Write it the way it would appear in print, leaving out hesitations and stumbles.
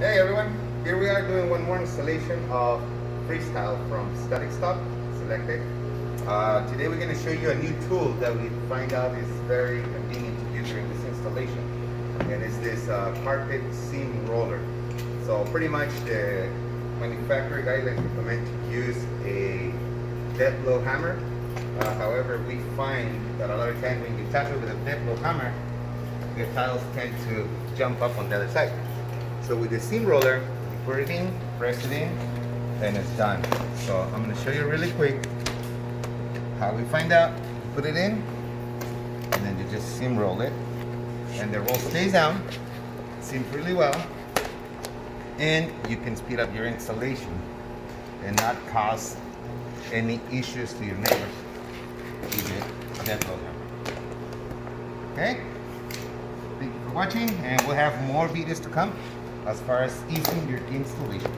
Hey everyone, here we are doing one more installation of FreeStyle from StaticStop. Select it. Today we're going to show you a new tool that we find out is very convenient to use during this installation, and it's this carpet seam roller. So pretty much the manufacturer guidelines recommend to use a dead blow hammer. However, we find that a lot of times when you tap it with a dead blow hammer, the tiles tend to jump up on the other side. So with the seam roller, you put it in, press it in, and it's done. So I'm going to show you really quick how we find out. You put it in, and then you just seam roll it, and the roll stays down, seams really well, and you can speed up your installation and not cause any issues to your neighbors with that blow hammer. Okay? Thank you for watching, and we'll have more videos to come as far as easing your installation.